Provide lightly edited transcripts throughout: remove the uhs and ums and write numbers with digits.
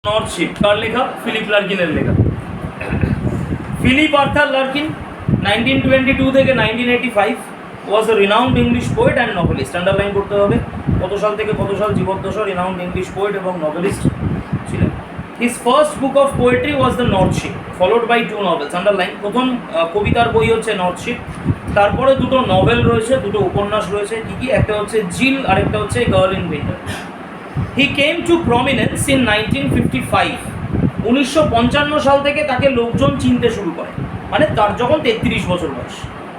North sheep কার লেখা? Philip লার্কিনের লেখা। Philip Arthur Larkin 1922 থেকে 1985 was a renowned English poet and novelist. Underline করতে হবে কত সাল থেকে কত সাল জীবদ্দশা রিনাউন্ড ইংলিশ পোয়েট এবং নভেলিস্ট ছিলেন। His first book of poetry was the north ship followed by 2 novels. আন্ডারলাইন, প্রথম কবিতার বই হচ্ছে নর্থ শিপ, তারপরে দুটো নভেল রয়েছে, দুটো উপন্যাস রয়েছে। কী কী? একটা হচ্ছে জিল আর একটা হচ্ছে girl in winter. He came to prominence in 1955। 1955 সাল থেকে তাকে লোকজন চিনতে শুরু করে, মানে তার যখন 33 বছর বয়স,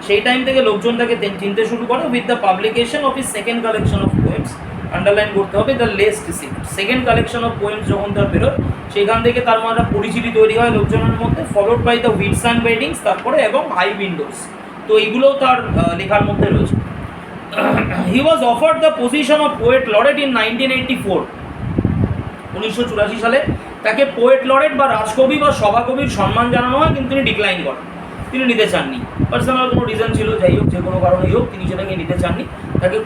সেই টাইম থেকে লোকজন তাকে চিনতে শুরু করে with the publication of his second collection of poems. Underline করতে হবে the least received. Second collection of poems যখন তার বেরোয়, সেখান থেকে তার মানে পরিচিতি তৈরি হয় লোকজনের মধ্যে, followed by the weeds and weddings, তারপরে এবং হাই উইন্ডোজ। তো এইগুলোও তার লেখার মধ্যে রয়েছে। He was offered the position of poet laureate in 1984। 1984 সালে তাকে পোয়েট লরেট বা রাজকবি বা সভাকবির সম্মান জানানো হয়, কিন্তু তিনি ডিক্লাইন করেন, তিনি নিতে চাননি। পার্সোনাল কোনো রিজন ছিল, যাই হোক, যে কোনো কারণেই হোক, তিনি সেটাকে নিতে চাননি। তাকে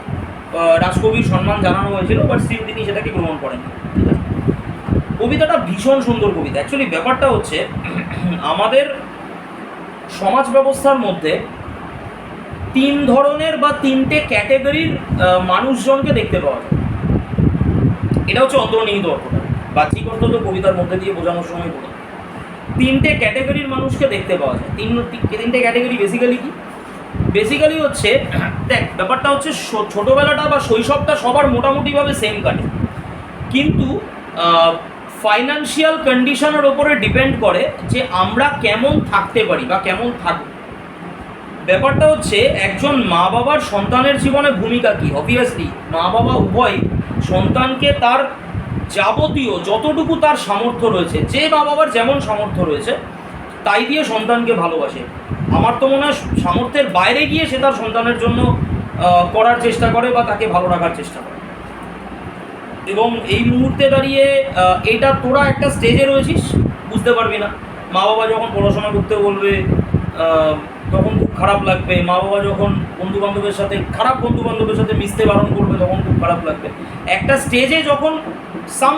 রাজকবির সম্মান জানানো হয়েছিল, বাট স্টিল তিনি সেটাকে গ্রহণ করেননি। কবিতাটা ভীষণ সুন্দর কবিতা। অ্যাকচুয়ালি ব্যাপারটা হচ্ছে, আমাদের সমাজ ব্যবস্থার মধ্যে 3 ধরনের বা 3টে ক্যাটেগরির মানুষজনকে দেখতে পাওয়া যায়। এটা হচ্ছে অন্তর্নিহিত অর্থটা, বাহ্যিক অর্থ তো কবিতার মধ্যে দিয়ে বোঝানোর সময় বলো। 3টে ক্যাটেগরির মানুষকে দেখতে পাওয়া যায়। 3টে ক্যাটেগরি বেসিক্যালি কি? বেসিক্যালি হচ্ছে, দেখ, ব্যাপারটা হচ্ছে ছোটোবেলাটা বা শৈশবটা সবার মোটামুটিভাবে সেম কাটে, কিন্তু ফাইন্যান্সিয়াল কন্ডিশনের ওপরে ডিপেন্ড করে যে আমরা কেমন থাকতে পারি বা কেমন থাকব। ব্যাপারটা হচ্ছে, একজন মা বাবার সন্তানের জীবনে ভূমিকা কী? অবভিয়াসলি মা বাবা উভয় সন্তানকে তার যাবতীয় যতটুকু তার সামর্থ্য রয়েছে, যে মা বাবার যেমন সামর্থ্য রয়েছে তাই দিয়ে সন্তানকে ভালোবাসে। আমার তো মনে হয় সামর্থ্যের বাইরে গিয়ে সে তার সন্তানের জন্য করার চেষ্টা করে বা তাকে ভালো রাখার চেষ্টা করে। এবং এই মুহূর্তে দাঁড়িয়ে এটা তোরা একটা স্টেজে রয়েছিস, বুঝতে পারবি না। মা বাবা যখন পড়াশোনা করতে বলবে তখন খুব খারাপ লাগবে, মা বাবা যখন বন্ধুবান্ধবের সাথে খারাপ বন্ধুবান্ধবের সাথে মিশতে বারণ করবে তখন খুব খারাপ লাগবে। একটা স্টেজে যখন সাম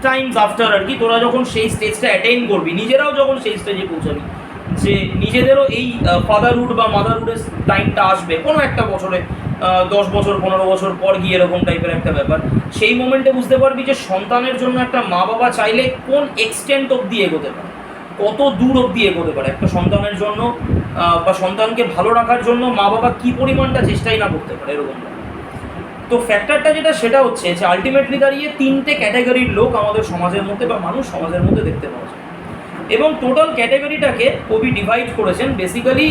টাইমস আফটার আর কি, তোরা যখন সেই স্টেজটা অ্যাটেইন করবি, নিজেরাও যখন সেই স্টেজে পৌঁছাবি, যে নিজেদেরও এই ফাদারহুড বা মাদারহুডের টাইমটা আসবে কোনো একটা বছরে, 10 বছর 15 বছর পর গিয়ে এরকম টাইপের একটা ব্যাপার, সেই মোমেন্টে বুঝতে পারবি যে সন্তানের জন্য একটা মা বাবা চাইলে কোন এক্সটেন্ট অবধি এগোতে পারে, কত দূর অবধি এগোতে পারে একটা সন্তানের জন্য, বা সন্তানকে ভালো রাখার জন্য মা বাবা কী পরিমাণটা চেষ্টাই না করতে পারে, এরকম। তো ফ্যাক্টরটা যেটা, সেটা হচ্ছে যে আলটিমেটলি দাঁড়িয়ে 3টে ক্যাটাগরির লোক আমাদের সমাজের মধ্যে বা মানুষ সমাজের মধ্যে দেখতে পাওয়া যায়। এবং টোটাল ক্যাটাগরিটাকে কবি ডিভাইড করেছেন বেসিক্যালি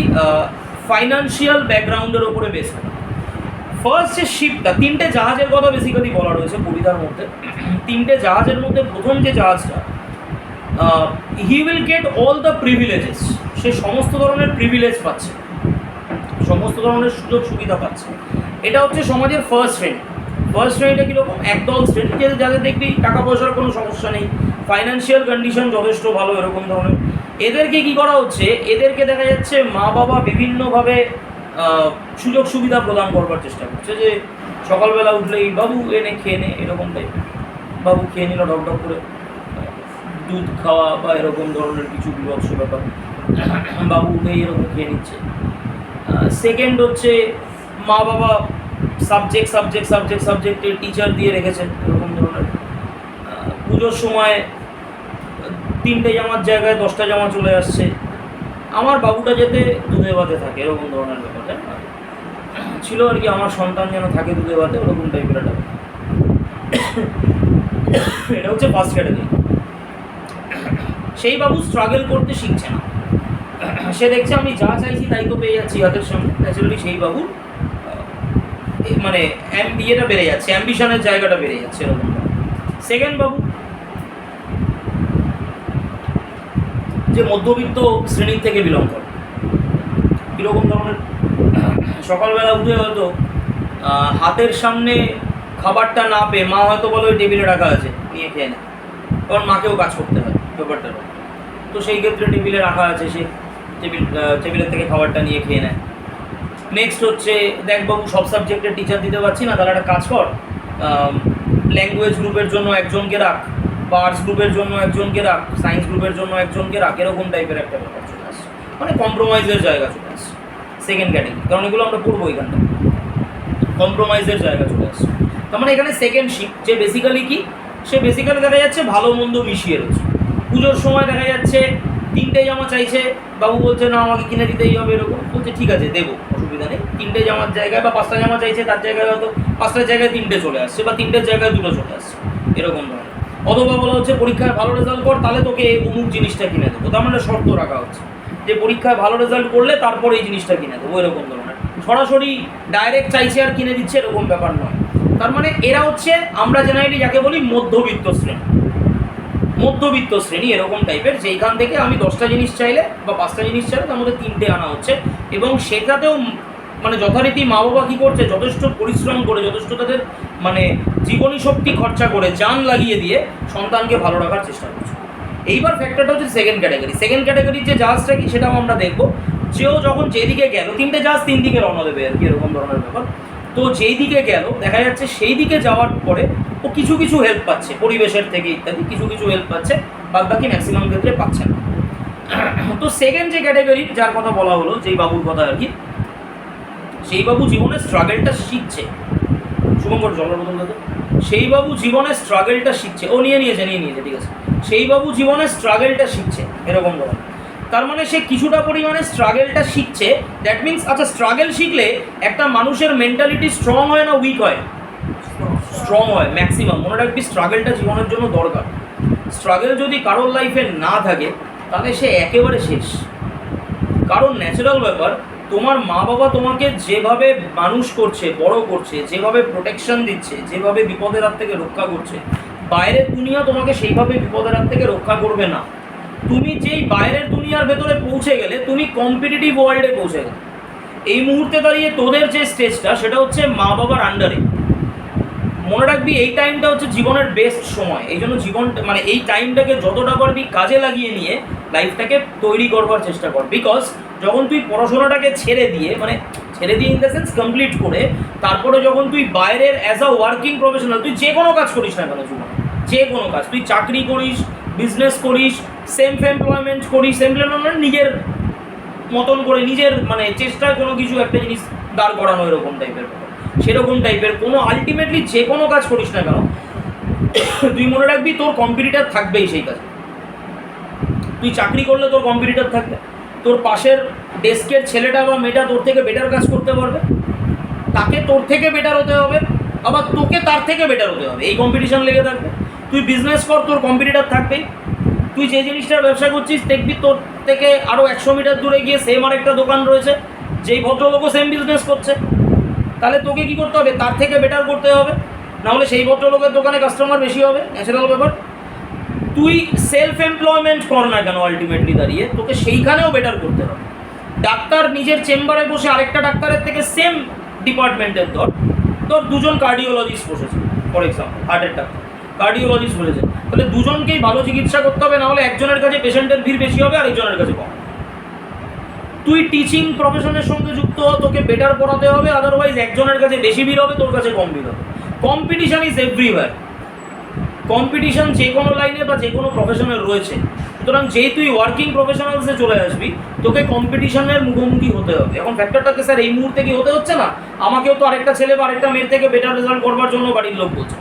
ফাইন্যান্সিয়াল ব্যাকগ্রাউন্ডের ওপরে বেস করে। ফার্স্ট যে শিপটা, 3টে জাহাজের কথা বেসিক্যালি বলা রয়েছে কবিতার মধ্যে। 3টে জাহাজের মধ্যে প্রথম যে জাহাজটা, he will get all the privileges, সে সমস্ত ধরনের প্রিভিলেজ পাচ্ছে, সমস্ত ধরনের সুযোগ সুবিধা পাচ্ছে। এটা হচ্ছে সমাজের ফার্স্ট শ্রেণী। ফার্স্ট শ্রেণীটা কীরকম? একদল শ্রেণী যাদের দেখবি টাকা পয়সার কোনো সমস্যা নেই, ফাইন্যান্সিয়াল কন্ডিশন যথেষ্ট ভালো, এরকম ধরনের। এদেরকে কী করা হচ্ছে? এদেরকে দেখা যাচ্ছে মা বাবা বিভিন্নভাবে সুযোগ সুবিধা প্রদান করবার চেষ্টা করছে, যে সকালবেলা উঠলেই বাবু এনে খেয়ে নে, এরকম টাইপের, বাবু খেয়ে নিল ঢকঢক করে, দুধ খাওয়া বা এরকম ধরনের কিছু বিভৎস ব্যাপার, বাবু উঠেই এরকম খেয়ে নিচ্ছে। সেকেন্ড হচ্ছে, মা বাবা সাবজেক্টের টিচার দিয়ে রেখেছেন, এরকম ধরনের। পুজোর সময় 3টে জামার জায়গায় 10টা জামা চলে আসছে, আমার বাবুটা যাতে দুধে ভাতে থাকে, এরকম ধরনের ব্যাপার ছিল আর কি। আমার সন্তান যেন থাকে দুধে ভাতে, ওরকম টাইপের একটা। এটা হচ্ছে ফার্স্ট ক্যাটাগরি। সেই বাবু স্ট্রাগল করতে শিখছে না, সে দেখছে আমি যা চাইছি তাই তো পেয়ে যাচ্ছি হাতের সামনে। ন্যাচারালি সেই বাবুর মানে ইয়েটা বেড়ে যাচ্ছে, অ্যাম্বিশনের জায়গাটা বেড়ে যাচ্ছে, এরকম। সেকেন্ড বাবু, যে মধ্যবিত্ত শ্রেণীর থেকে বিলং করে, কীরকম ধরনের? সকালবেলা উঠে হয়তো হাতের সামনে খাবারটা না পেয়ে, মা হয়তো বলে ওই টেবিলে রাখা আছে নিয়ে খেয়ে নেয়, কারণ মাকেও কাজ করতে হয় ব্যাপারটা। তো সেই ক্ষেত্রে টেবিলে রাখা আছে, সে টেবিলের থেকে খাবারটা নিয়ে খেয়ে নেয়। নেক্সট হচ্ছে, দেখ বাবু সব সাবজেক্টের টিচার দিতে পারছি না, তাহলে একটা কাজ কর, ল্যাঙ্গুয়েজ গ্রুপের জন্য একজনকে রাখ, বা আর্টস গ্রুপের জন্য একজনকে রাখ, সায়েন্স গ্রুপের জন্য একজনকে রাখ, এরকম টাইপের একটা ব্যাপার চলে আসছে, মানে কম্প্রোমাইজের জায়গা চলে আসছে সেকেন্ড ক্যাটাগরি, কারণ এগুলো আমরা পড়বো এখানটা, কম্প্রোমাইজের জায়গা চলে আসছে। তার মানে এখানে সেকেন্ড শিফট, যে বেসিক্যালি কি, সে বেসিক্যালি দেখা যাচ্ছে ভালো মন্দ মিশিয়ে রয়েছে। পুজোর সময় দেখা যাচ্ছে 3টে জামা চাইছে, বাবু বলছে না আমাকে কিনে দিতেই হবে, এরকম বলছে ঠিক আছে দেবো, অসুবিধা নেই। 3টে জামার জায়গায় বা 5টা জামা চাইছে, তার জায়গায় হয়তো 5টার জায়গায় 3টে চলে আসছে, বা 3টের জায়গায় 2টো চলে আসছে, এরকম ধরনের। অথবা বলা হচ্ছে পরীক্ষায় ভালো রেজাল্ট কর, তাহলে তোকে অমুক জিনিসটা কিনে দেবো, তার মানে শর্ত রাখা হচ্ছে যে পরীক্ষায় ভালো রেজাল্ট করলে তারপর এই জিনিসটা কিনে দেবো, এরকম ধরনের। সরাসরি ডাইরেক্ট চাইছে আর কিনে দিচ্ছে এরকম ব্যাপার নয়। তার মানে এরা হচ্ছে আমরা জেনারেলি যাকে বলি মধ্যবিত্ত শ্রেণী, মধ্যবিত্ত শ্রেণী এরকম টাইপের, যেইখান থেকে আমি 10টা জিনিস চাইলে বা 5টা জিনিস চাইলে তার মধ্যে 3টে আনা হচ্ছে, এবং সেটাতেও মানে যথারীতি মা বাবা কী করছে, যথেষ্ট পরিশ্রম করে, যথেষ্ট তাদের মানে জীবনী শক্তি খরচা করে, জান লাগিয়ে দিয়ে সন্তানকে ভালো রাখার চেষ্টা করছে। এইবার ফ্যাক্টরটা হচ্ছে সেকেন্ড ক্যাটাগরি। সেকেন্ড ক্যাটাগরির যে জাহাজটা কি সেটাও আমরা দেখবো, যেও যখন যেদিকে গেল, 3টে জাহাজ 3 দিকে রওনা দেবে আর কি, এরকম ধরনের ব্যাপার। তো যেই দিকে গেল দেখা যাচ্ছে সেই দিকে যাওয়ার পরে ও কিছু কিছু হেল্প পাচ্ছে পরিবেশের থেকে ইত্যাদি, কিছু কিছু হেল্প পাচ্ছে, বাদ বাকি ম্যাক্সিমাম ক্ষেত্রে পাচ্ছে না। তো সেকেন্ড যে ক্যাটাগরি যার কথা বলা হলো, যেই বাবুর কথা আর কি, সেই বাবু জীবনের স্ট্রাগলটা শিখছে। শুভঙ্কর জলের বোতল দাদা। সেই বাবু জীবনের স্ট্রাগলটা শিখছে, ও নিয়েছে ঠিক আছে। সেই বাবু জীবনের স্ট্রাগলটা শিখছে, এরকম ধরনের। তার মানে সে কিছুটা পরিমাণে স্ট্রাগলটা শিখছে, দ্যাট মিনস আচ্ছা স্ট্রাগল শিখলে একটা মানুষের মেন্টালিটি স্ট্রং হয় না উইক হয়? স্ট্রং হয় ম্যাক্সিমাম। মনে রাখবি স্ট্রাগলটা জীবনের জন্য দরকার। স্ট্রাগল যদি কারোর লাইফে না থাকে তাহলে সে একেবারে শেষ। কারণ ন্যাচারাল ব্যাপার, তোমার মা বাবা তোমাকে যেভাবে মানুষ করছে, বড় করছে, যেভাবে প্রোটেকশন দিচ্ছে, যেভাবে বিপদের হাত থেকে রক্ষা করছে, বাইরের দুনিয়া তোমাকে সেইভাবে বিপদের হাত থেকে রক্ষা করবে না। তুমি যেই বাইরের দুনিয়ার ভেতরে পৌঁছে গেলে তুমি কম্পিটিটিভ ওয়ার্ল্ডে পৌঁছে গেলে। এই মুহূর্তে দাঁড়িয়ে তোদের যে স্টেজটা সেটা হচ্ছে মা বাবার আন্ডারে। মনে রাখবি এই টাইমটা হচ্ছে জীবনের বেস্ট সময়। এই জন্য জীবন মানে এই টাইমটাকে যতটা পারবি কাজে লাগিয়ে নিয়ে লাইফটাকে তৈরি করবার চেষ্টা কর। বিকজ যখন তুই পড়াশোনাটাকে ছেড়ে দিয়ে ইন দ্য সেন্স কমপ্লিট করে তারপরে যখন তুই বাইরের অ্যাজ আ ওয়ার্কিং প্রফেশনাল, তুই যে কোনো কাজ করিস না কেন জীবনে, যে কোনো কাজ, তুই চাকরি করিস, বিজনেস করিস, সেলফ এমপ্লয়মেন্ট করিস, এমপ্লয়মেন্ট নিজের মতন করে নিজের মানে চেষ্টায় কোনো কিছু একটা জিনিস দাঁড় করানো, এরকম টাইপের সেরকম টাইপের কোনো আলটিমেটলি যে কোনো কাজ করিস না কেন, তুই মনে রাখবি তোর কম্পিটিটার থাকবেই সেই কাজে। তুই চাকরি করলে তোর কম্পিটিটার থাকবে, তোর পাশের ডেস্কের ছেলেটা বা মেয়েটা তোর থেকে বেটার কাজ করতে পারবে, তাকে তোর থেকে বেটার হতে হবে, আবার তোকে তার থেকে বেটার হতে হবে, এই কম্পিটিশন লেগে থাকবে। তুই বিজনেস কর, তোর কম্পিটিটার থাকবেই। তুই যে জিনিসটার ব্যবসা করছিস দেখবি তোর থেকে আরও 100 মিটার দূরে গিয়ে সেম আরেকটা দোকান রয়েছে, যেই ভদ্রলোকও সেম বিজনেস করছে, তাহলে তোকে কী করতে হবে, তার থেকে বেটার করতে হবে, নাহলে সেই ভদ্রলোকের দোকানে কাস্টমার বেশি হবে, ন্যাচারাল ব্যাপার। তুই সেলফ এমপ্লয়মেন্ট কর না কেন, আলটিমেটলি দাঁড়িয়ে তোকে সেইখানেও বেটার করতে হবে। ডাক্তার নিজের চেম্বারে বসে আরেকটা ডাক্তারের থেকে সেম ডিপার্টমেন্টের তোর দুজন কার্ডিওলজিস্ট বসেছে, ফর এক্সাম্পল হার্টের ডাক্তার, কার্ডিওলজিস্ট বলেছে, তাহলে দুজনকেই ভালো চিকিৎসা করতে হবে, নাহলে একজনের কাছে পেশেন্টের ভিড় বেশি হবে আর একজনের কাছে কম। তুই টিচিং প্রফেশনের সঙ্গে যুক্ত হ, তোকে বেটার পড়াতে হবে, আদারওয়াইজ একজনের কাছে বেশি ভিড় হবে, তোর কাছে কম ভিড় হবে। Competition is everywhere. কম্পিটিশন যে কোনো লাইনে বা যে কোনো প্রফেশনে রয়েছে। সুতরাং যেই তুই ওয়ার্কিং প্রফেশনালসে চলে আসবি, তোকে কম্পিটিশনের মুখোমুখি হতে হবে। এখন ফ্যাক্টরটাকে স্যার এই মুহূর্তে কি হতে হচ্ছে না, আমাকেও তো আরেকটা ছেলে বা আরেকটা মেয়ের থেকে বেটার রেজাল্ট করবার জন্য বাড়ির লোক বলছে,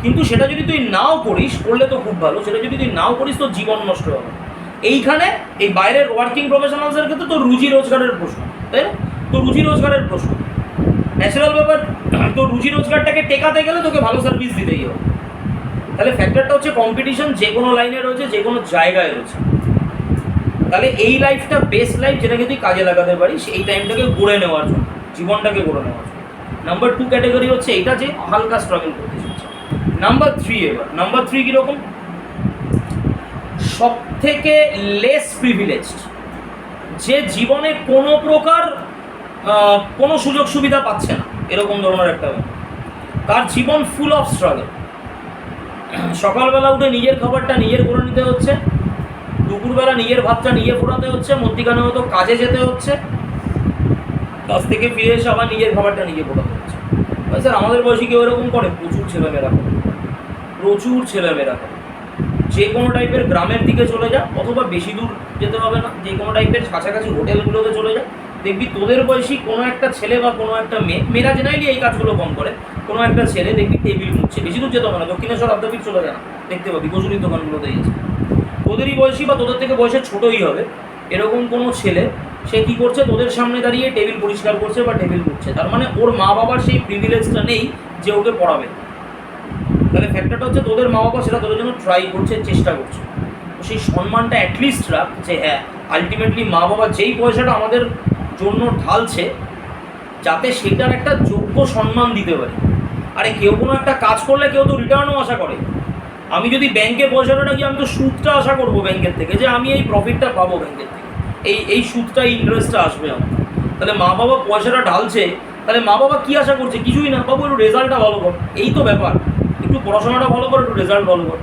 কিন্তু সেটা যদি তুই নাও করিস, করলে তো খুব ভালো, সেটা যদি তুই নাও করিস তোর জীবন নষ্ট হবে। এইখানে এই বাইরের ওয়ার্কিং প্রফেশনালসের ক্ষেত্রে তোর রুজি রোজগারের প্রশ্ন, তাই না? তোর রুজি রোজগারের প্রশ্ন ন্যাচারাল ব্যাপার। তোর রুজি রোজগারটাকে টেকাতে গেলে তোকে ভালো সার্ভিস দিতেই হবে। তাহলে ফ্যাক্টরটা হচ্ছে কম্পিটিশন যে কোনো লাইনে রয়েছে, যে কোনো জায়গায় রয়েছে। তাহলে এই লাইফটা বেস্ট লাইফ, যেটাকে তুই কাজে লাগাতে পারিস এই টাইমটাকে গড়ে নেওয়ার জন্য, জীবনটাকে গড়ে নেওয়ার জন্য। নাম্বার 2 ক্যাটাগরি হচ্ছে এইটা যে হালকা স্ট্রাগল করতে চাইছে। নাম্বার 3, এবার নাম্বার 3 কীরকম, সব থেকে লেস প্রিভিলেজড, যে জীবনে কোনো প্রকার কোনো সুযোগ সুবিধা পাচ্ছে না, এরকম ধরনের একটা ব্যাপার। তার জীবন ফুল অফ স্ট্রাগল। সকালবেলা উঠে নিজের খাবারটা নিজের করে নিতে হচ্ছে, দুপুরবেলা নিজের ভাতটা নিজে ফোটাতে হচ্ছে, মধ্যিখানে হয়তো কাজে যেতে হচ্ছে, কাজ থেকে ফিরে এসে আবার নিজের খাবারটা নিজে ফোটাতে হচ্ছে। স্যার আমাদের বয়সী কেউ এরকম করে? প্রচুর ছেলেমেয়েরা করে, প্রচুর ছেলেমেয়েরা করে। যে কোনো টাইপের গ্রামের দিকে চলে যা, অথবা বেশি দূর যেতে হবে না, যে কোনো টাইপের কাছাকাছি হোটেলগুলোতে চলে যা, দেখবি তোদের বয়সী কোনো একটা ছেলে বা কোনো একটা মেয়েরা জেনারেলি এই কাজগুলো কম করে, কোনো একটা ছেলে দেখবি টেবিল মুছছে, বেশি দূর যেতে হবে না, দক্ষিণেশ্বর আদ্যাপীঠ চলে যায় না, দেখতে পাবি কচুরির দোকানগুলোতে গেছে, তোদেরই বয়সী বা তোদের থেকে বয়সে ছোটোই হবে এরকম কোনো ছেলে, সে কী করছে, তোদের সামনে দাঁড়িয়ে টেবিল পরিষ্কার করছে বা টেবিল মুছছে, তার মানে ওর মা বাবার সেই প্রিভিলেজটা নেই যে ওকে পড়াবে। তাহলে ফ্যাক্টরটা হচ্ছে তোদের মা বাবা সেটা তোদের জন্য ট্রাই করছে, চেষ্টা করছে, তো সেই সম্মানটা অ্যাটলিস্ট রাখ যে হ্যাঁ আলটিমেটলি মা বাবা যেই পয়সাটা আমাদের জন্য ঢালছে যাতে সেটার একটা যোগ্য সম্মান দিতে পারি। আরে কেউ কোনো একটা কাজ করলে কেউ তো রিটার্নও আশা করে, আমি যদি ব্যাংকে পয়সাটা রাখি আমি তো সুদটা আশা করবো ব্যাংকের থেকে, যে আমি এই প্রফিটটা পাবো ব্যাংকের থেকে, এই সুদটা ইন্টারেস্টটা আসবে আমার। তাহলে মা বাবা পয়সাটা ঢালছে, তাহলে মা বাবা কী আশা করছে, কিছুই না, বাবু একটু রেজাল্টটা ভালো কর, এই তো ব্যাপার, একটু পড়াশোনাটা ভালো কর, একটু রেজাল্ট ভালো কর।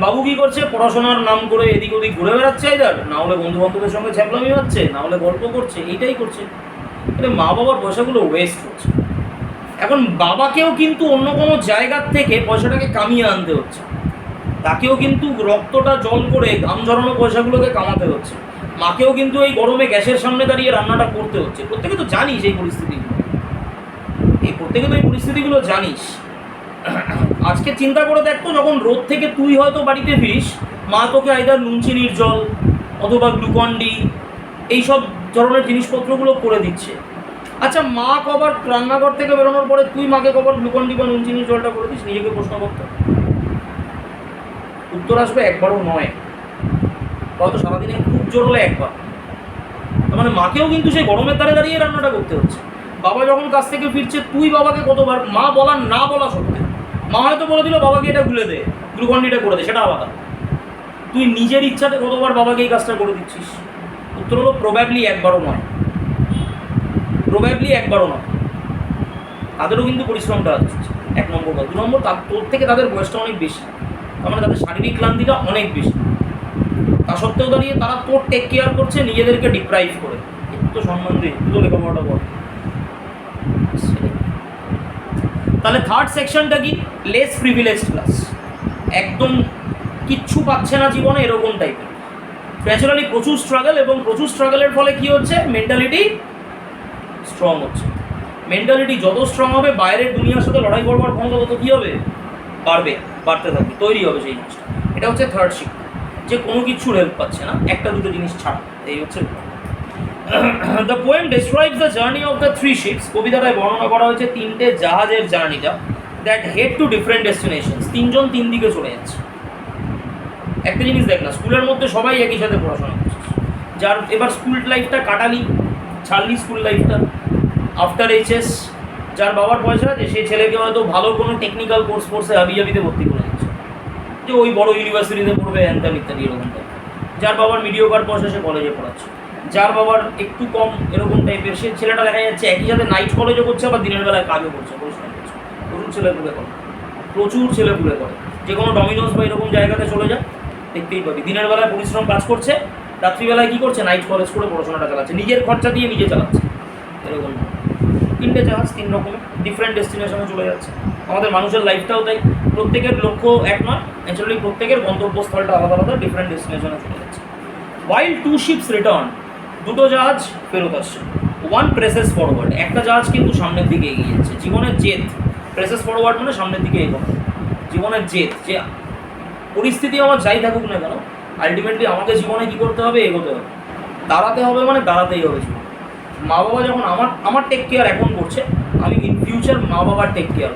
বাবু কী করছে, পড়াশোনার নাম করে এদিক ওদিক ঘুরে বেড়াচ্ছে, এদের না হলে বন্ধু বান্ধবের সঙ্গে ছ্যাপলামি হচ্ছে, না হলে গল্প করছে, এইটাই করছে। তাহলে মা বাবার পয়সাগুলো ওয়েস্ট হচ্ছে। এখন বাবাকেও কিন্তু অন্য কোনো জায়গার থেকে পয়সাটাকে কামিয়ে আনতে হচ্ছে, তাকেও কিন্তু রক্তটা জল করে ঘাম ঝরানো পয়সাগুলোকে কামাতে হচ্ছে, মাকেও কিন্তু এই গরমে গ্যাসের সামনে দাঁড়িয়ে রান্নাটা করতে হচ্ছে। প্রত্যেকে তো জানিস এই পরিস্থিতিগুলো, প্রত্যেকে তো এই পরিস্থিতিগুলো জানিস। আজকে চিন্তা করে দেখতো, যখন রোদ থেকে তুই হয়তো বাড়িতে ফিরিস, মা তোকে আইদার নুন চিনির জল অথবা গ্লুকন ডি এইসব ধরনের জিনিসপত্রগুলো করে দিচ্ছে। আচ্ছা, মা কবার রান্নাঘর থেকে বেরোনোর পরে তুই মাকে কবার গ্লুকন ডি বা নুন চিনির জলটা করে দিস, নিজেকে প্রশ্ন করতে। উত্তর আসবে একবারও নয়, হয়তো সারাদিনে খুব জোর হলে একবার। তার মানে মাকেও কিন্তু সেই গরমের ধারে দাঁড়িয়ে রান্নাটা করতে হচ্ছে। বাবা যখন কাছ থেকে ফিরছে, তুই বাবাকে কতবার, মা বলার না বলা সত্ত্বে, মা হয়তো বলে দিল বাবাকে এটা গুলে দে, গ্লুকন ডিটা করে দে, সেটা আলাদা, তুই নিজের ইচ্ছাতে কতবার বাবাকে এই কাজটা করে দিচ্ছিস? উত্তর হলো প্রবাবলি একবারও নয়, প্রবাবলি একবারও নয়। তাদেরও কিন্তু পরিশ্রমটা হচ্ছে, এক নম্বর কথা। দু নম্বর, তোর থেকে তাদের বয়সটা অনেক বেশি, তার মানে তাদের শারীরিক ক্লান্তিটা অনেক বেশি, তা সত্ত্বেও দাঁড়িয়ে তারা তোর টেক কেয়ার করছে নিজেদেরকে ডিপ্রাইভ করে। একটু তো সম্মান দিয়ে, একটু তো লেখাপড়াটা বল। তাহলে থার্ড সেকশনটা কি, লেস প্রিভিলেজড ক্লাস, একদম কিচ্ছু পাচ্ছে না জীবনে এরকম টাইপের, ন্যাচারালি প্রচুর স্ট্রাগল, এবং প্রচুর স্ট্রাগলের ফলে কি হচ্ছে, মেন্টালিটি স্ট্রং হচ্ছে। মেন্টালিটি যত স্ট্রং হবে, বাইরের দুনিয়ার সাথে লড়াই করবার ক্ষমতা তত কী হবে, বাড়তে থাকবে, তৈরি হবে সেই জিনিসটা। এটা হচ্ছে থার্ড শিক্ষা, যে কোনো কিছুর হেল্প পাচ্ছে না, একটা দুটো জিনিস ছাড়া। এই হচ্ছে the poem describes the journey of the three ships. কবিতাটায় বর্ণনা করা হয়েছে তিনটে জাহাজের জার্নিটা, that head to different destinations. তিনজন তিন দিকে চলে যাচ্ছে। একটা জিনিস দেখ না, স্কুলের মধ্যে সবাই একই সাথে পড়াশোনা করছিস, যার এবার স্কুল লাইফটা কাটালি, ছাড়লি স্কুল লাইফটা, আফটার এইচএস যার বাবার পয়সা আছে সেই ছেলেকে হয়তো ভালো কোনো টেকনিক্যাল কোর্সে হাবিজাবিতে ভর্তি করে দিচ্ছে, যে ওই বড় ইউনিভার্সিটিতে পড়বে হ্যানত্যান ইত্যাদি এরকম টাইপ। যার বাবার মিডিওকার পয়সা সে কলেজে পড়াচ্ছে, যার বাবার একটু কম এরকম টাইপের সে ছেলেটা দেখা যাচ্ছে একই সাথে নাইট কলেজও করছে, আবার দিনের বেলায় কাজও করছে, পরিশ্রম করছে। প্রচুর ছেলেপুলে করে, প্রচুর ছেলেপুলে করে, যে কোনো ডমিনোস বা এরকম জায়গাতে চলে যায়, দেখতেই পাবি দিনের বেলায় পরিশ্রম কাজ করছে, রাত্রিবেলায় কী করছে, নাইট কলেজ করে পড়াশোনাটা চালাচ্ছে, নিজের খরচা দিয়ে নিজে চালাচ্ছে। এরকম তিনটে জাহাজ তিন রকমের ডিফারেন্ট ডেস্টিনেশনে চলে যাচ্ছে। আমাদের মানুষের লাইফটাও তাই, প্রত্যেকের লক্ষ্য এক নয়, ন্যাচারালি প্রত্যেকের গন্তব্যস্থলটা আলাদা আলাদা ডিফারেন্ট ডেস্টিনেশনে চলে যাচ্ছে। ওয়াইল টু শিপস রিটার্ন, দুটো জাহাজ ফেরত আসছে। ওয়ান প্রেসেস ফরওয়ার্ড, একটা জাহাজ কিন্তু সামনের দিকে এগিয়ে যাচ্ছে। জীবনের জেদ, প্রেসেস ফরওয়ার্ড মানে সামনের দিকে এগোনো, জীবনের জেদ, যে পরিস্থিতি আমার যাই থাকুক না কেন, আলটিমেটলি আমাকে জীবনে কী করতে হবে, এগোতে হবে, দাঁড়াতে হবে, মানে দাঁড়াতেই হবে। মা বাবা যখন আমার টেক কেয়ার এখন করছে, আমি ইন ফিউচার মা বাবার টেক কেয়ার।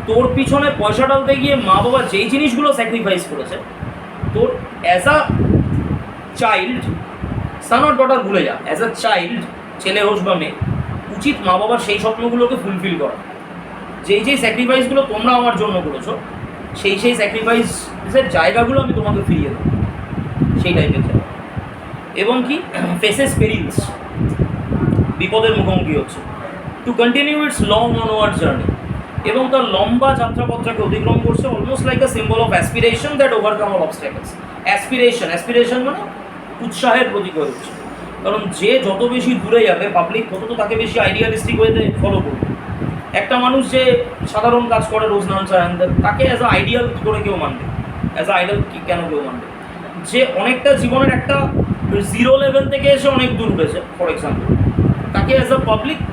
তোর পিছনে পয়সা ডালতে গিয়ে মা বাবা যেই জিনিসগুলো স্যাক্রিফাইস করেছে, তোর as a child, son or daughter ভুলে যা, অ্যাজ আ চাইল্ড, ছেলে হোস বা মেয়ে, উচিত মা বাবার সেই স্বপ্নগুলোকে ফুলফিল করা। যেই স্যাক্রিফাইসগুলো তোমরা আমার জন্য করেছো, সেই স্যাক্রিফাইসের জায়গাগুলো আমি তোমাকে ফিরিয়ে দেবো, সেই টাইপের জায়গা। এবং কি, ফেসেস পেরিলস, বিপদের মুখোমুখি হচ্ছে, to continue it's long onward journey, এবং তার লম্বা যাত্রাপত্রাকে অতিক্রম করছে, almost like a symbol of aspiration that overcome all obstacles. Aspiration মানে উৎসাহের প্রতীক হয়ে উঠছে, কারণ যে যত বেশি দূরে যাবে পাবলিক, তত তো তাকে বেশি আইডিয়ালিস্টিক ওয়েতে ফলো করবে। একটা মানুষ যে সাধারণ কাজ করে রোজ নাম চায় তাকে অ্যাজ আ আইডিয়াল কী করে কেউ মানবে? অ্যাজ আ আইডিয়াল কেন কেউ মানবে? যে অনেকটা জীবনের একটা জিরো লেভেল থেকে এসে অনেক দূর উঠেছে ফর এক্সাম্পল, তাকে অ্যাজ আ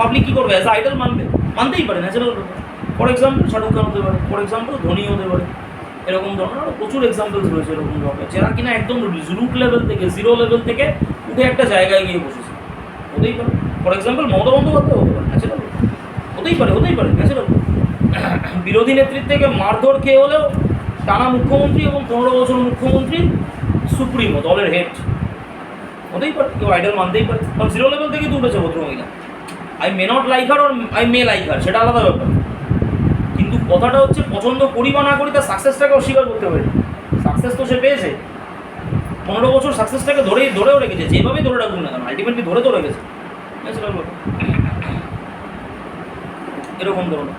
পাবলিক কী করবে? অ্যাজ আ আইডল মানবে? মানতেই পারে, ন্যাচারাল ব্যাপার। ফর এক্সাম্পল শাহরুখ খান হতে পারে, ফর এক্সাম্পল ধোনি হতে পারে, এরকম ধরনের আরও প্রচুর এক্সাম্পলস রয়েছে এরকম ধরনের, যারা কিনা একদম রুট লেভেল থেকে জিরো লেভেল থেকে উঠে একটা জায়গায় গিয়ে বসেছে। হতেই পারে। ফর এক্সাম্পল মমতা বন্দ্যোপাধ্যায় হতে পারে, ন্যাচারাল। হতেই পারে ন্যাচারাল। বিরোধী নেতৃত্ব থেকে মারধর খেয়ে হলেও টানা মুখ্যমন্ত্রী এবং 15 বছর মুখ্যমন্ত্রী, সুপ্রিমো দলের হেড। হতেই পারে, কেউ আইডল মানতেই পারে, কারণ জিরো লেভেল থেকেই তো উঠেছে ভদ্রমহিলা। I may not like her, or I may like her, সেটা আলাদা ব্যাপার। কিন্তু কথাটা হচ্ছে পছন্দ করি বা না করি তার সাকসেসটাকে অস্বীকার করতে পারি। সাকসেস তো সে পেয়েছে, 15 বছর সাকসেসটাকে ধরেও রেখেছে, যেভাবেই ধরে রাখুন না কেন, আলটিমেটলি ধরে তো রেখেছে। এরকম ধরনের,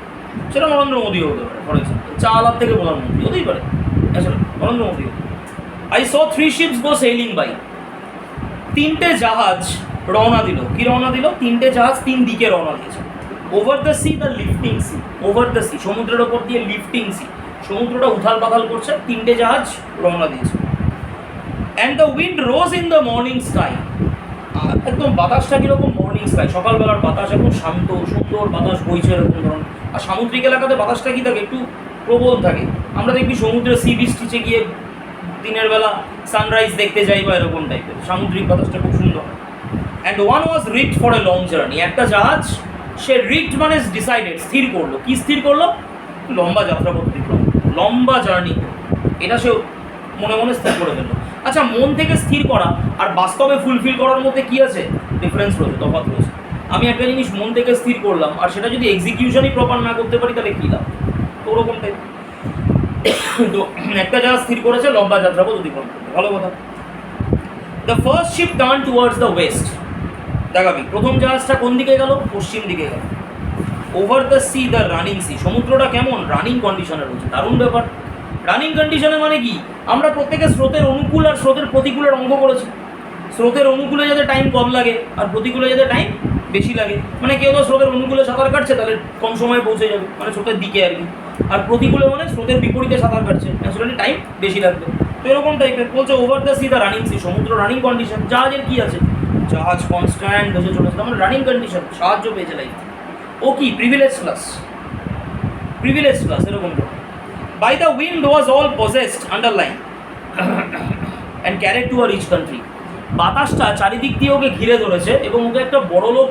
সেটা নরেন্দ্র মোদী হতে পারে ফর এক্সাম্পল, চা আলাপ থেকে প্রধানমন্ত্রী হতেই পারে, Narendra Modi. I saw 3 ships go sailing by. 3টে জাহাজ রওনা দিল। কি রওনা দিল? 3টে জাহাজ 3 দিকে রওনা দিয়েছে। Over the sea, the lifting sea. Over the sea, সমুদ্রের ওপর দিয়ে লিফটিং সি, সমুদ্রটা উথাল পাথাল করছে, 3টে জাহাজ রওনা দিয়েছে। And the wind rose in the morning sky. একদম বাতাসটা কীরকম? মর্নিং স্কাই, সকালবেলার বাতাস, একদম শান্ত সুন্দর বাতাস বইছে এরকম ধরনের। আর সামুদ্রিক এলাকাতে বাতাসটা কী থাকে? একটু প্রবল থাকে। আমরা দেখবি সমুদ্রের সি বিচ টিচে গিয়ে দিনের বেলা সানরাইজ দেখতে যাই বা এরকম টাইপের, সামুদ্রিক বাতাসটা খুব সুন্দর। And one was rigged for a long journey. একটা জাহাজ সে রিক্ট মানে ডিসাইডেড, স্থির করলো। কি স্থির করলো? লম্বা যাত্রাপথ অতিক্রম, লম্বা জার্নি, এটা সে মনে মনে স্থির করে ফেললো। আচ্ছা, মন থেকে স্থির করা আর বাস্তবে ফুলফিল করার মধ্যে কী আছে? ডিফারেন্স রয়েছে, তফাৎ রয়েছে। আমি একটা জিনিস মন থেকে স্থির করলাম আর সেটা যদি এক্সিকিউশনই প্রপার না করতে পারি তাহলে কী লাভ? তো ওরকম টাইপ। তো একটা জাহাজ স্থির করেছে লম্বা যাত্রাপথ অতিক্রম করতে, ভালো কথা। The first ship turn towards the west. দেখাবি প্রথম জাহাজটা কোন দিকে গেল? পশ্চিম দিকে গেল। Over the sea, the running sea. সমুদ্রটা কেমন? রানিং কন্ডিশনে রয়েছে, দারুণ ব্যাপার। রানিং কন্ডিশনে মানে কি? আমরা প্রত্যেকে স্রোতের অনুকূল আর স্রোতের প্রতিকূলের অঙ্ক করেছি। স্রোতের অনুকূলে যাতে টাইম কম লাগে আর প্রতিকূলে যাতে টাইম বেশি লাগে, মানে কেউ তো স্রোতের অনুকূলে সাঁতার কাটছে তাহলে কম সময়ে পৌঁছে যাবে, মানে স্রোতের দিকে আর কি। আর প্রতিকূলে মানে স্রোতের বিপরীতে সাঁতার কাটছে, ন্যাচুরালি টাইম বেশি লাগবে। তো এরকম টাইপের বলছে। Over the sea, the running sea. সমুদ্র রানিং কন্ডিশন। জাহাজের কি আছে? জাহাজ কনস্ট্যান্ট ভেসে চলেছে, মানে রানিং কন্ডিশন, সাহায্য পেয়েছে লাইফ। ও কি? প্রিভিলেজ ক্লাস এরকম তো। By the wind was all possessed, underline, and carried to a rich country. বাতাসটা চারিদিক দিয়ে ওকে ঘিরে ধরেছে এবং ওকে একটা বড়লোক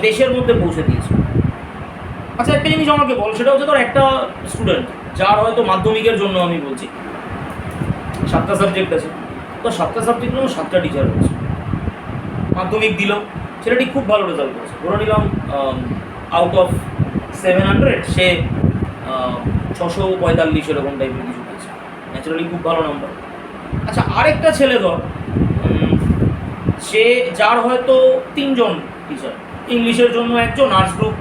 দেশের মধ্যে পৌঁছে দিয়েছে। আচ্ছা, একটা জিনিস আমাকে বল, সেটা হচ্ছে তোর একটা স্টুডেন্ট যার হয়তো মাধ্যমিকের জন্য আমি বলছি 7টা সাবজেক্ট আছে, তো 7টা সাবজেক্ট 7টা টিচার রয়েছে। মাধ্যমিক দিল, ছেলেটি খুব ভালো রেজাল্ট করেছে, ধরে নিলাম আউট অফ 700 সে 645 এরকম টাইপের কিছু পেয়েছে, ন্যাচারালি খুব ভালো নাম্বার। আচ্ছা, আরেকটা ছেলে ধর সে যার হয়তো 3জন টিচার, ইংলিশের জন্য একজন, আর্টস গ্রুপ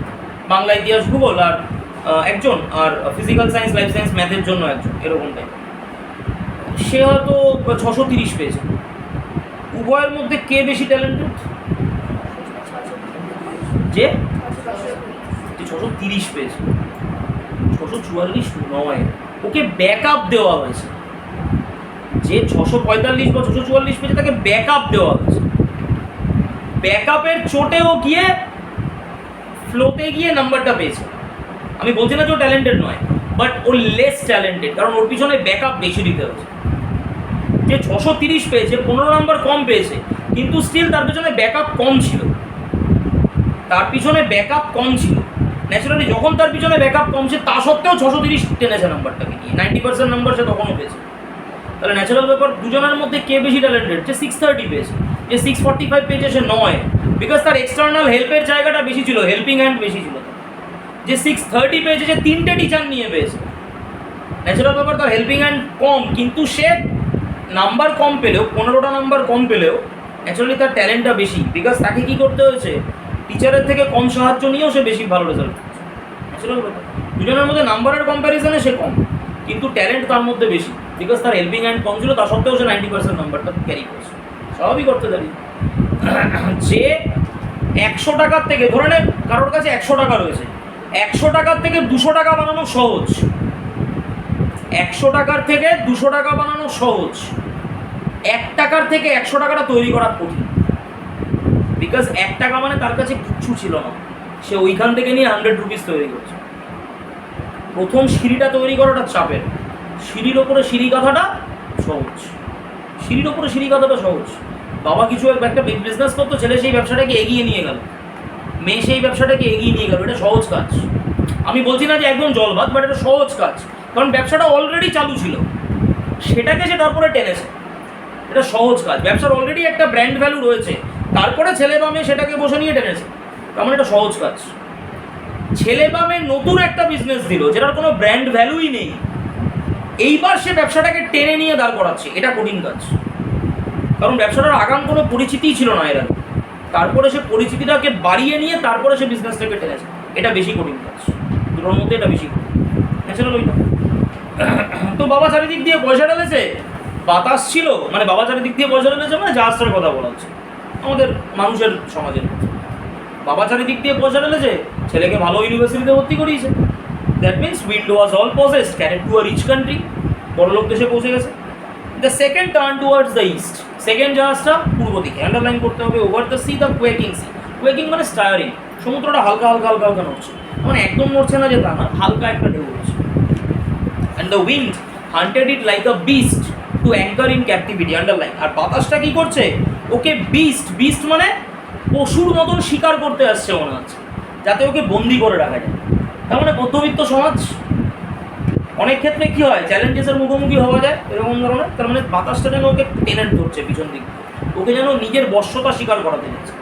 বাংলা ইতিহাস ভূগোল আর একজন, আর ফিজিক্যাল সায়েন্স লাইফ সায়েন্স ম্যাথের জন্য একজন, এরকম টাইপ। সে হয়তো 630 পেয়েছে। উভয়ের মধ্যে কে বেশি ট্যালেন্টেড? যে 630 পেয়েছে। 644 নয়, ওকে ব্যাকআপ দেওয়া হয়েছে। যে 645 বা 644 পেয়েছে তাকে ব্যাকআপ দেওয়া হয়েছে। ব্যাকআপের চোটেও গিয়ে ফ্লোতে গিয়ে নাম্বারটা পেয়েছে। আমি বলছি না যে ও ট্যালেন্টেড নয়, বাট ও লেস ট্যালেন্টেড, কারণ ওর পিছনে ব্যাকআপ বেশি দিতে হয়েছে। যে 630 পেয়েছে, 15 নাম্বার কম পেয়েছে, কিন্তু স্টিল তার পিছনে ব্যাকআপ কম ছিল। ন্যাচারালি যখন তার পিছনে ব্যাকআপ কম ছিল তা সত্ত্বেও 630 টেনেছে নাম্বারটাকে নিয়ে, 90% নাম্বার সে তখনও পেয়েছে। তাহলে ন্যাচারাল ব্যাপার, দুজনের মধ্যে কে বেশি ট্যালেন্টেড? যে 630 পেয়েছে, যে 645 পেয়েছে সে নয়, বিকজ তার এক্সটার্নাল হেল্পের জায়গাটা বেশি ছিল, হেল্পিং হ্যান্ড বেশি ছিল। যে 630 পেয়েছে সে 3টে টিচার নিয়ে পেয়েছে। ন্যাচারাল ব্যাপার, তার হেল্পিং হ্যান্ড কম, কিন্তু সে নাম্বার কম পেলেও, 15টা নাম্বার কম পেলেও ন্যাচারালি তার ট্যালেন্টটা বেশি, বিকজ তাকে কী করতে হয়েছে? টিচারের থেকে কম সাহায্য নিয়েও সে বেশি ভালো রেজাল্ট করছে। ন্যাচারাল ব্যাপার, দুজনের মধ্যে নাম্বারের কম্প্যারিজনে সে কম, কিন্তু ট্যালেন্ট তার মধ্যে বেশি, বিকজ তার হেল্পিং হ্যান্ড কম ছিল, তা সত্ত্বেও সে 90% নাম্বারটা ক্যারি করছে। স্বাভাবিক করতে দাঁড়িয়ে যে 100 টাকার থেকে, ধরে নে কারোর কাছে 100 টাকা রয়েছে, 100 টাকার থেকে 200 টাকা বানানো সহজ, 100 টাকার থেকে 200 টাকা বানানো সহজ, 1 টাকার থেকে 100 টাকাটা তৈরি করা কঠিন। বিকজ 1 টাকা মানে তার কাছে কিচ্ছু ছিল না, সে ওইখান থেকে নিয়ে 100 রুপিস তৈরি করছে। প্রথম সিঁড়িটা তৈরি করাটা চাপের, সিঁড়ির ওপরে সিঁড়ি গাঁথাটা সহজ, সিঁড়ির ওপরে সিঁড়ি গাঁথাটা সহজ। বাবা কিছু একটা বিজনেস করতো, ছেলে সেই ব্যবসাটাকে এগিয়ে নিয়ে গেল, মেয়ে সেই ব্যবসাটাকে এগিয়ে নিয়ে গেল, এটা সহজ কাজ। আমি বলছি না যে একদম জলভাত, বাট এটা সহজ কাজ, কারণ ব্যবসাটা অলরেডি চালু ছিল, সেটাকে সে তারপরে টেনেছে। এটা সহজ কাজ, ব্যবসার অলরেডি একটা ব্র্যান্ড ভ্যালু রয়েছে, তারপরে ছেলে বা মেয়ে সেটাকে বসে নিয়ে টেনেছে, তার মানে এটা সহজ কাজ। ছেলে বা মেয়ে নতুন একটা বিজনেস দিল যেটার কোনো ব্র্যান্ড ভ্যালুই নেই, এইবার সে ব্যবসাটাকে টেনে নিয়ে দাঁড় করাচ্ছে, এটা কঠিন কাজ। কারণ ব্যবসাটার আগাম কোনো পরিচিতিই ছিল না এর আগে, তারপরে সে পরিচিতিটাকে বাড়িয়ে নিয়ে তারপরে সে বিজনেসটাকে টেনেছে, এটা বেশি কঠিন কাজ, দুটোর মধ্যে এটা বেশি কঠিন। ন্যাচারাল ওইটা। তো বাবা চারিদিক দিয়ে পয়সা ঢেলেছে, বাতাস ছিল, মানে বাবা চারিদিক দিয়ে পয়সা ঢেলেছে মানে জাহাজটার কথা বলা হচ্ছে আমাদের মানুষের সমাজের। বাবা চারিদিক দিয়ে পয়সা ঢেলেছে, ছেলেকে ভালো ইউনিভার্সিটিতে ভর্তি করিয়েছে, that means wind was all possessed, carried to a rich country, বড়লোক দেশে পৌঁছে গেছে। The second turn towards the east, second জাহাজটা পূর্ব দিকে, আন্ডারলাইন করতে হবে। Over the sea the quaking sea, quaking মানে স্টায়ারিং, সমুদ্রটা হালকা হালকা হালকা হালকা নড়ছে, মানে একদম নড়ছে না যে তা না, হালকা একটা ঢেউ উঠছে। And the wind hunted it like a beast to anchor in captivity, underline. আর বাতাসটা কি করছে, ওকে বিস্ট, বিস্ট মানে পশুর মতন শিকার করতে আসছে মনে হচ্ছে, যাতে ওকে বন্দি করে রাখা যায়। তার মানে মধ্যবিত্ত সমাজ, অনেক ক্ষেত্রে কি হয়, চ্যালেঞ্জেসের মুখোমুখি হওয়া যায় এরকম ধরনের। তার মানে বাতাসটা যেন ওকে টেনে ধরছে পিছন দিক, ওকে যেন নিজের বশ্যতা স্বীকার করাতে যাচ্ছে।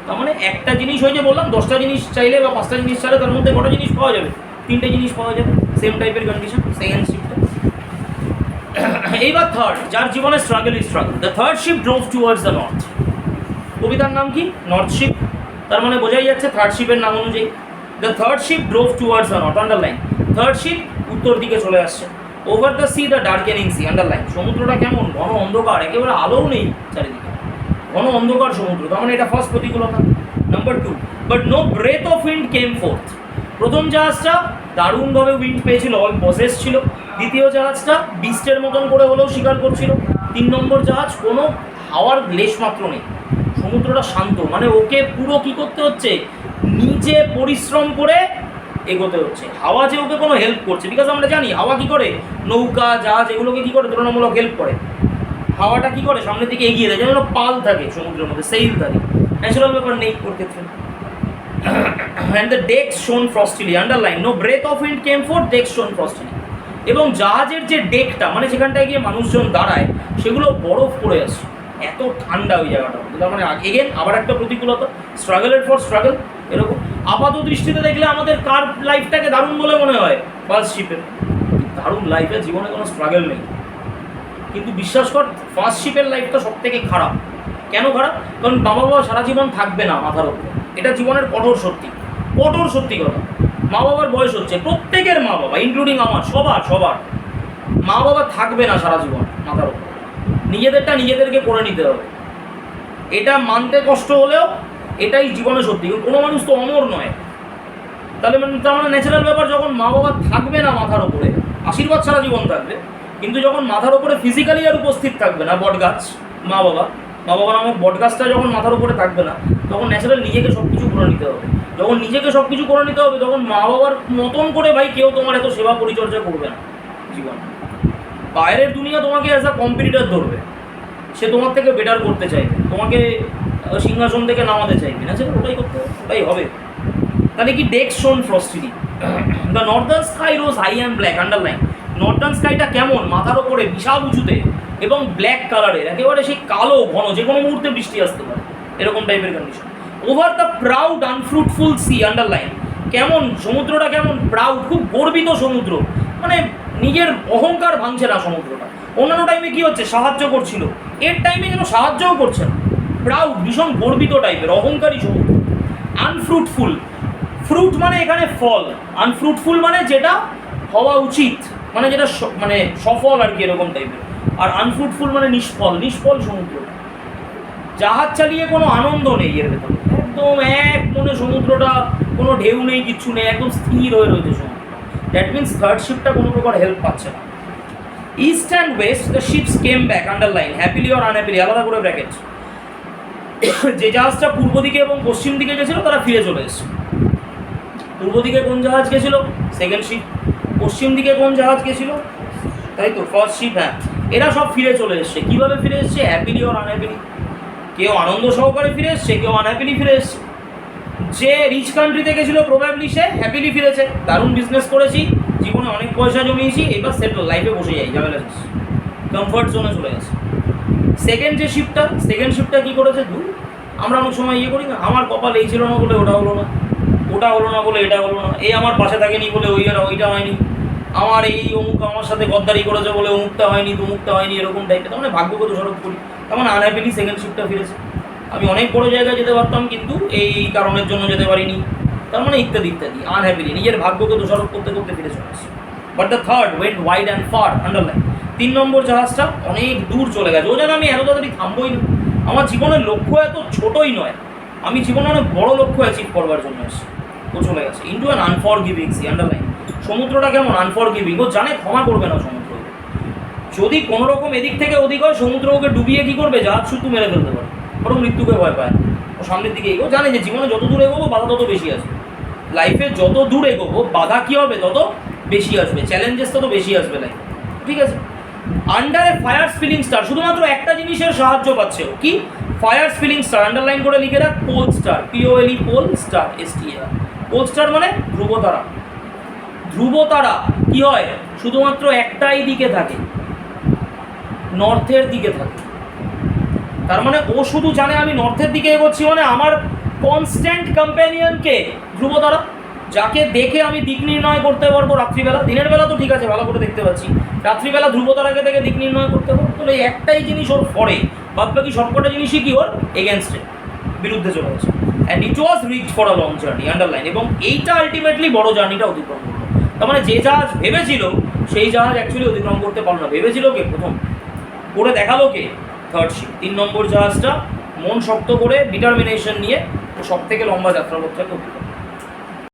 তার মানে একটা জিনিস হয়ে যে বললাম, 10টা জিনিস চাইলে বা 5টা জিনিস চাইলে তার মধ্যে কটা জিনিস পাওয়া যাবে, 3টে জিনিস পাওয়া যাবে, সেম টাইপের কন্ডিশন, সেকেন্ড শিফটে। এইবার থার্ড, যার জীবনে struggle is struggle. The third ship drove towards the north. কবিতার নাম কি, নর্থ শিপ, তার মানে বোঝাই যাচ্ছে থার্ড শিপের নাম অনুযায়ী। The third ship drove towards the north, underline. Third ship উত্তর দিকে চলে আসছে। Over the sea the darkening sea, underline. সমুদ্রটা কেমন, ঘন অন্ধকার, একেবারে আলোও নেই চারিদিকে, ঘন অন্ধকার সমুদ্র, তার মানে এটা ফার্স্ট প্রতিকূলতা। Number 2, but no breath of wind came forth. প্রথম জাহাজটা দারুণভাবে উইন্ড পেয়েছিল, অল পজেস ছিল। দ্বিতীয় জাহাজটা বিস্টের মতন করে হলেও শিকার করছিল। 3 নম্বর জাহাজ কোনো হাওয়ার লেশ মাত্র নেই, সমুদ্রটা শান্ত, মানে ওকে পুরো কি করতে হচ্ছে, নিজে পরিশ্রম করে এগোতে হচ্ছে। হাওয়া যে ওকে কোনো হেল্প করছে, বিকজ আমরা জানি হাওয়া কি করে, নৌকা জাহাজ এগুলোকে কি করে তুলনামূলক হেল্প করে। হাওয়াটা কি করে, সামনের দিকে এগিয়ে দেয়, যেন পাল থাকে সমুদ্রের মধ্যে, সেইল থাকে, ন্যাচারাল ব্যাপার নেই ওর ক্ষেত্রে। And the decks shone frostily, underline. No breath of wind came forth, decks shone frostily. এবং জাহাজের যে ডেকটা, মানে যেখানটায় গিয়ে মানুষজন দাঁড়ায়, সেগুলো বরফ পড়ে আসছে, এত ঠান্ডা ওই জায়গাটা। তার মানে এগেন আবার একটা প্রতিকূলতা, স্ট্রাগলের ফর স্ট্রাগল। এরকম আপাত দৃষ্টিতে দেখলে আমাদের কার লাইফটাকে দারুণ বলে মনে হয়, ফার্স্ট শিপের দারুণ লাইফে, জীবনে কোনো স্ট্রাগল নেই। কিন্তু বিশ্বাস কর, ফার্স্ট শিপের লাইফটা সব থেকে খারাপ। কেন খারাপ, কারণ বাবা সারা জীবন থাকবে না মাথার উপরে, এটা জীবনের কঠোর সত্যি, কঠোর সত্যি কথা। মা বাবার বয়স হচ্ছে, প্রত্যেকের মা বাবা ইনক্লুডিং আমার, সবার মা বাবা থাকবে না সারা জীবন মাথার উপরে, নিজেদেরটা নিজেদেরকে করে নিতে হবে। এটা মানতে কষ্ট হলেও এটাই জীবনে সত্যি, কোনো মানুষ তো অমর নয়। তার মানে ন্যাচারাল ব্যাপার, যখন মা বাবা থাকবে না মাথার উপরে, আশীর্বাদ সারা জীবন থাকবে, কিন্তু যখন মাথার উপরে ফিজিক্যালি আর উপস্থিত থাকবে না বটগাছ, মা বাবা নামক বটগাছটা যখন মাথার উপরে থাকবে না, তখন ন্যাচারাল নিজেকে সব কিছু করে নিতে হবে। যখন নিজেকে সব কিছু করে নিতে হবে, তখন মা বাবার মতন করে ভাই কেউ তোমার এত সেবা পরিচর্যা করবে না জীবন। বাইরের দুনিয়া তোমাকে অ্যাজ আ কম্পিটিটর ধরবে, সে তোমার থেকে বেটার করতে চাইবে, তোমাকে সিংহাসন থেকে নামাতে চাইবে না, সেটা ওটাই করতে হবে, ওটাই হবে। তাহলে কি decks shone frostily. The northern sky rose high and black, underline. Northern স্কাইটা কেমন, মাথার ওপরে বিশাল উঁচুতে এবং ব্ল্যাক কালারের, একেবারে সেই কালো ঘন, যে কোনো মুহূর্তে বৃষ্টি আসতে পারে, এরকম টাইপের condition. Over the proud unfruitful sea, underline. কেমন সমুদ্রটা, কেমন প্রাউড, খুব গর্বিত সমুদ্র, মানে নিজের অহংকার ভাঙছে না সমুদ্রটা। অন্যান্য টাইমে কি হচ্ছে, সাহায্য করছিল, এর টাইমে যেন সাহায্যও করছে না, প্রাউড, ভীষণ গর্বিত টাইপের, অহংকারী সমুদ্র। আনফ্রুটফুল, ফ্রুট মানে এখানে ফল, আনফ্রুটফুল মানে যেটা হওয়া উচিত, মানে যেটা মানে সফল আর কি, এরকম টাইপের। আর আনফ্রুটফুল মানে নিষ্ফল, নিষ্ফল সমুদ্র। জাহাজ চালিয়ে কোনো আনন্দ নেই এর ভেতরে, একদম এক মনে সমুদ্রটা কোনো ঢেউ নেই, কিচ্ছু নেই, একদম স্থির হয়ে রয়েছে সমুদ্র। দ্যাট মিনস থার্ড শিপটা কোনো প্রকার হেল্প পাচ্ছে না। East and west the ships came back, underline happily or unhappily, আলাদা করে ব্র্যাকেট। যে জাহাজটা পূর্ব দিকে এবং পশ্চিম দিকে গেছিলো তারা ফিরে চলে এসছে। পূর্ব দিকে কোন জাহাজ গেছিলো? Second ship. পশ্চিম দিকে কোন জাহাজ গেছিলো? তাই তো, ফার্স্ট শিপ। হ্যাঁ, এরা সব ফিরে চলে এসছে। কীভাবে ফিরে এসছে? Happily or unhappily. কেউ আনন্দ সহকারে ফিরে এসছে, কেউ আনহ্যাপিলি ফিরে এসছে। যে রিচ কান্ট্রিতে গেছিলো প্রবাবলি সে হ্যাপিলি ফিরেছে, দারুণ বিজনেস করেছি, জীবনে অনেক পয়সা জমিয়েছি, এবার সেটেল, লাইফে বসে যাই, ঝামেলা শেষ, কমফর্ট জোনে চলে গেছে। সেকেন্ড শিপটা কী করেছে? আমরা অনেক সময় ইয়ে করি না, আমার কপাল এই ছিল না বলে ওটা হলো না, ওটা হলো না বলে এটা হলো না, এই আমার পাশে থাকেনি বলে ওইটা হয়নি, আমার এই অমুক আমার সাথে গদ্দারি করেছে বলে অমুকটা হয়নি, তমুকটা হয়নি, এরকম টাইপের। তার মানে ভাগ্যকে দোষারোপ করি, তার মানে আনহ্যাপিলি সেকেন্ড শিপটা ফিরেছে। আমি অনেক বড় জায়গায় যেতে পারতাম কিন্তু এই কারণের জন্য যেতে পারিনি, তার মানে ইত্যাদি ইত্যাদি, আনহ্যাপিলি, নিজের ভাগ্যকে দোষারোপ করতে করতে ফিরে চলে আসছে। But the third went wide and far, underline. 3 number জাহাজটা অনেক দূর চলে গেছে। ও যেন আমি এত তাড়াতাড়ি থামবই না, আমার জীবনের লক্ষ্য এত ছোটই নয়, আমি জীবনে অনেক বড় লক্ষ্য অ্যাচিভ করবার জন্য এসেছি। ও চলে গেছে into an unforgiving sea, underline. সমুদ্রটা কেমন? আনফরগিভিং। ও জানে ক্ষমা করবে না সমুদ্র। যদি কোনো রকম এদিক থেকে ওদিক হয়, সমুদ্র ওকে ডুবিয়ে কী করবে? জাহাজ শুধু মেরে ফেলতে পারে, বরং মৃত্যুকে ভয় পায়। ও সামনের দিকে এগো, জানে যে জীবনে যত দূর এগোবো বাধা তত বেশি আসবে, লাইফে যত দূর এগোবো বাধা কী হবে? তত বেশি আসবে, চ্যালেঞ্জেস তত বেশি আসবে লাইফে, ঠিক আছে? আন্ডার এ ফায়ার স্পিলিং স্টার, শুধুমাত্র একটা জিনিসের সাহায্য পাচ্ছে ও, কি? ফায়ার স্পিলিং স্টার, আন্ডারলাইন করে লিখে রাখ, pole star, POLE, pole star, STAR। Pole star মানে ধ্রুবতারা। ধ্রুবতারা কি হয়? শুধুমাত্র একটাই দিকে থাকে, নর্থের দিকে থাকে। তার মানে ও শুধু জানে আমি নর্থের দিকে এগোচ্ছি, মানে আমার কনস্ট্যান্ট কম্প্যানিয়নকে ধ্রুবতারা, যাকে দেখে আমি দিক নির্ণয় করতে পারবো রাত্রিবেলা। দিনের বেলা তো ঠিক আছে, ভালো করে দেখতে পাচ্ছি, রাত্রিবেলা ধ্রুবতারাকে দেখে দিক নির্ণয় করতে পারবো। তাহলে এই একটাই জিনিস ওর ফরে, বাদ বাকি সবকটা জিনিসই কি ওর এগেনস্টে, বিরুদ্ধে চলে গেছে। And it was reach for a long journey, underline. এবং এইটা আলটিমেটলি বড় জার্নিটা অতিক্রম করলো। তার মানে যে জাহাজ ভেবেছিল সেই জাহাজ অ্যাকচুয়ালি অতিক্রম করতে পারলো না। ভেবেছিল কে? প্রথম করে দেখালো কে? Third ship. 3 নম্বর জাহাজটা মন শক্ত করে ডিটারমিনেশন নিয়ে ও সব থেকে লম্বা যাত্রাপথটাকে অতিক্রম